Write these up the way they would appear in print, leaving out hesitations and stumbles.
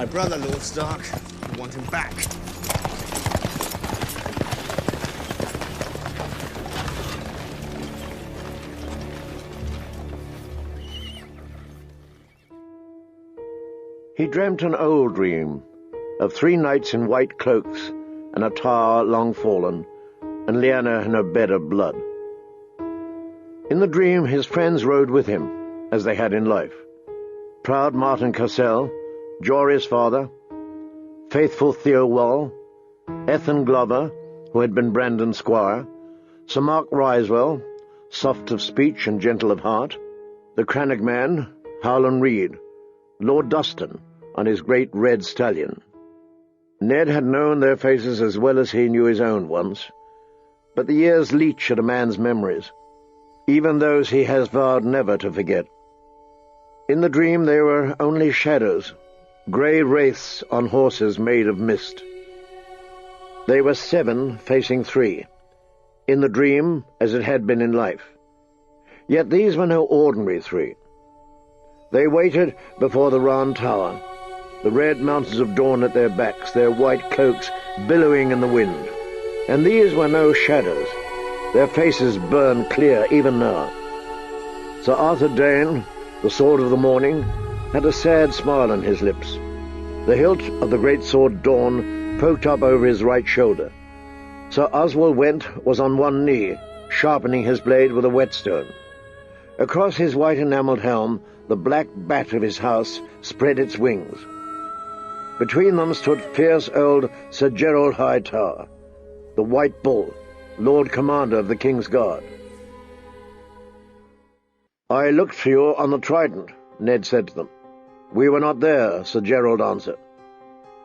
my brother, Lord Stark. I want him back. He dreamt an old dream of 3 knights in white cloaks and a tower long fallen, and Lyanna in a bed of blood. In the dream his friends rode with him, as they had in life. Proud Martin Cassel, Jory's father, faithful Theowall, Ethan Glover, who had been Brandon's squire, Sir Mark Risewell, soft of speech and gentle of heart, the Crannog man, Howland Reed, Lord Dustin, on his great red stallion. Ned had known their faces as well as he knew his own once, but the years leach at a man's memories, even those he has vowed never to forget. In the dream they were only shadows, grey wraiths on horses made of mist. They were 7 facing 3, in the dream as it had been in life. Yet these were no ordinary 3. They waited before the round tower, the red mountains of dawn at their backs, their white cloaks billowing in the wind. And these were no shadows. Their faces burned clear even now. Sir Arthur Dane, the Sword of the Morning, had a sad smile on his lips. The hilt of the great sword Dawn poked up over his right shoulder. Sir Oswald Went was on one knee, sharpening his blade with a whetstone. Across his white enamelled helm, the black bat of his house spread its wings. Between them stood fierce old Sir Gerald Hightower, the White Bull, Lord Commander of the King's Guard. "I looked for you on the Trident," Ned said to them. "We were not there," Sir Gerald answered.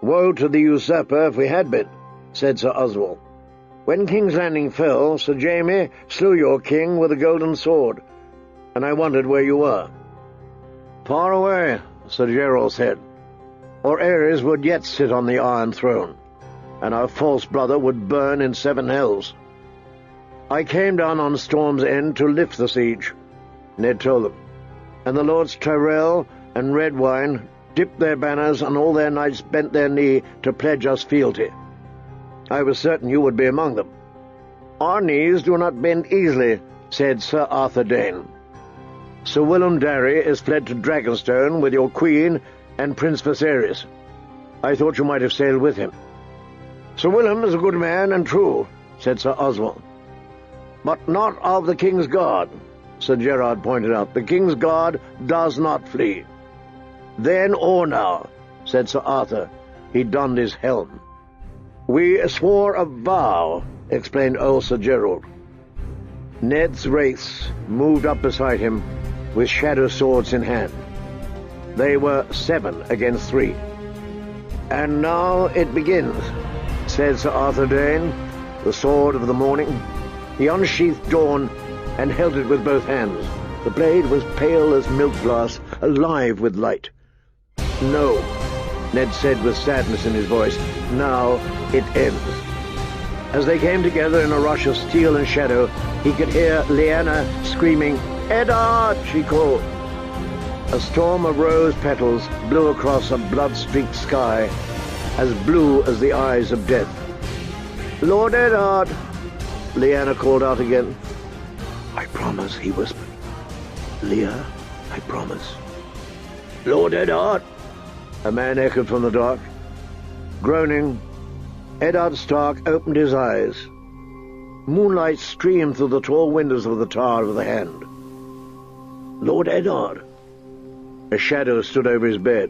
"Woe to the usurper if we had been," said Sir Oswald. "When King's Landing fell, Sir Jaime slew your king with a golden sword, and I wondered where you were." "Far away," Sir Gerald said, "or Ares would yet sit on the Iron Throne, and our false brother would burn in 7 hells. I came down on Storm's End to lift the siege," Ned told them, "and the Lords Tyrell and Redwine dipped their banners, and all their knights bent their knee to pledge us fealty. I was certain you would be among them." "Our knees do not bend easily," said Sir Arthur Dane. "Sir Willem Darry is fled to Dragonstone with your queen and Prince Viserys. I thought you might have sailed with him." "Sir Willem is a good man and true," said Sir Oswald. "But not of the King's Guard," Sir Gerard pointed out. "The King's Guard does not flee." "Then or now," said Sir Arthur. He donned his helm. "We swore a vow," explained old Sir Gerald. Ned's wraiths moved up beside him with shadow swords in hand. They were 7 against 3. "And now it begins," said Sir Arthur Dane, the Sword of the Morning. He unsheathed Dawn and held it with both hands. The blade was pale as milk glass, alive with light. "No," Ned said with sadness in his voice. "Now it ends." As they came together in a rush of steel and shadow, he could hear Lyanna screaming, "Eddard!" she called. A storm of rose petals blew across a blood-streaked sky, as blue as the eyes of death. "Lord Eddard!" Lyanna called out again. "I promise," he whispered. "Leah, I promise." "Lord Eddard!" a man echoed from the dark. Groaning, Eddard Stark opened his eyes. Moonlight streamed through the tall windows of the Tower of the Hand. "Lord Eddard!" A shadow stood over his bed.